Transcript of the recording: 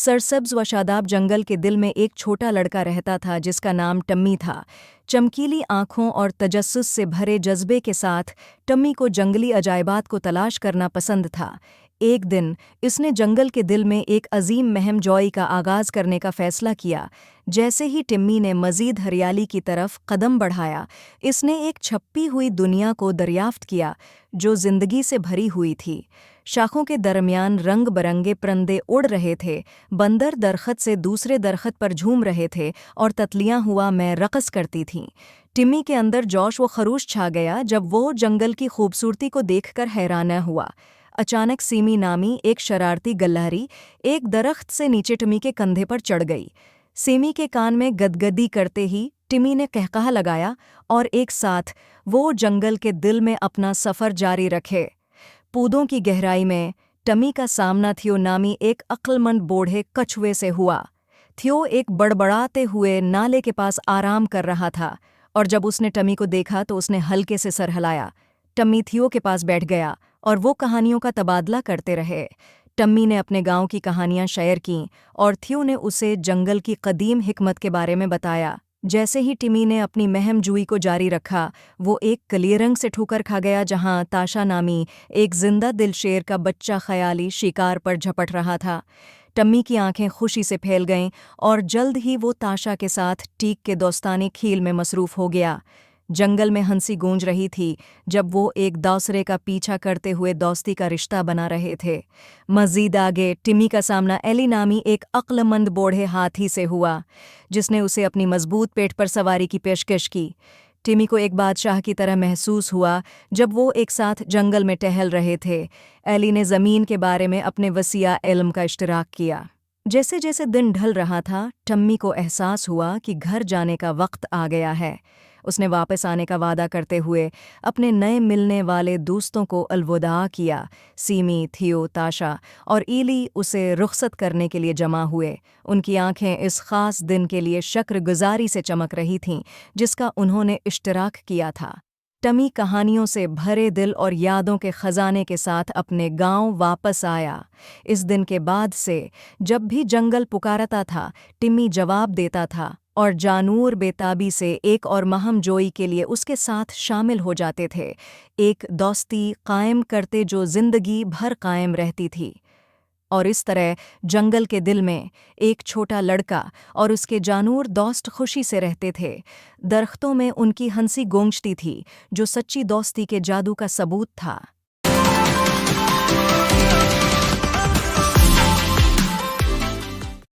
सरसब्ज व शादाब जंगल के दिल में एक छोटा लड़का रहता था जिसका नाम टम्मी था। चमकीली आंखों और तजस्सुस से भरे जज्बे के साथ टम्मी को जंगली अजायबात को तलाश करना पसंद था। एक दिन इसने जंगल के दिल में एक अजीम मुहिम जॉई का आगाज करने का फैसला किया। जैसे ही टिम्मी ने मजीद हरियाली की तरफ कदम बढ़ाया, इसने एक छपी हुई दुनिया को दरियाफ्त किया जो जिंदगी से भरी हुई थी। शाखों के दरमियान रंग बरंगे परिंदे उड़ रहे थे, बंदर दरख्त से दूसरे दरख्त पर झूम रहे थे और तितलियां हुआ में रक़स करती थीं। टिम्मी के अंदर जोश व खरूश छा गया जब वो जंगल की खूबसूरती को देखकर हैरान हुआ। अचानक सीमी नामी एक शरारती गल्लारी एक दरख्त से नीचे टिम्मी के कंधे पर चढ़ गई। सीमी के कान में गदगदी करते ही टिम्मी ने कहकहा लगाया और एक साथ वो जंगल के दिल में अपना सफ़र जारी रखे। पूदों की गहराई में टमी का सामना थियो नामी एक अक्लमंद बूढ़े कछुए से हुआ। थियो एक बड़बड़ाते हुए नाले के पास आराम कर रहा था और जब उसने टमी को देखा तो उसने हल्के से सर हिलाया। टम्मी थियो के पास बैठ गया और वो कहानियों का तबादला करते रहे। टम्मी ने अपने गांव की कहानियां शेयर कीं और थियो ने उसे जंगल की कदीम हिकमत के बारे में बताया। जैसे ही टिम्मी ने अपनी महम जुई को जारी रखा, वो एक कलीरंग से ठोकर खा गया जहां ताशा नामी एक जिंदा दिल शेर का बच्चा ख्याली शिकार पर झपट रहा था। टम्मी की आंखें खुशी से फैल गईं और जल्द ही वो ताशा के साथ टीक के दोस्तानी खेल में मसरूफ़ हो गया। जंगल में हंसी गूंज रही थी जब वो एक दूसरे का पीछा करते हुए दोस्ती का रिश्ता बना रहे थे। मज़ीद आगे टिम्मी का सामना एली नामी एक अक्लमंद बूढ़े हाथी से हुआ जिसने उसे अपनी मजबूत पेट पर सवारी की पेशकश की। टिम्मी को एक बादशाह की तरह महसूस हुआ जब वो एक साथ जंगल में टहल रहे थे। एली ने ज़मीन के बारे में अपने वसीया इल्म का इश्तराक किया। जैसे जैसे दिन ढल रहा था, टम्मी को एहसास हुआ कि घर जाने का वक्त आ गया है। उसने वापस आने का वादा करते हुए अपने नए मिलने वाले दोस्तों को अलविदा किया। सीमी, थियो, ताशा और ईली उसे रुखसत करने के लिए जमा हुए। उनकी आंखें इस ख़ास दिन के लिए शुक्रगुजारी से चमक रही थीं जिसका उन्होंने इश्तराक किया था। टमी कहानियों से भरे दिल और यादों के ख़जाने के साथ अपने गांव वापस आया। इस दिन के बाद से जब भी जंगल पुकारता था, टिम्मी जवाब देता था और जानूर बेताबी से एक और महम जोई के लिए उसके साथ शामिल हो जाते थे, एक दोस्ती कायम करते जो जिंदगी भर कायम रहती थी। और इस तरह जंगल के दिल में एक छोटा लड़का और उसके जानूर दोस्त खुशी से रहते थे। दरख्तों में उनकी हंसी गूंजती थी जो सच्ची दोस्ती के जादू का सबूत था।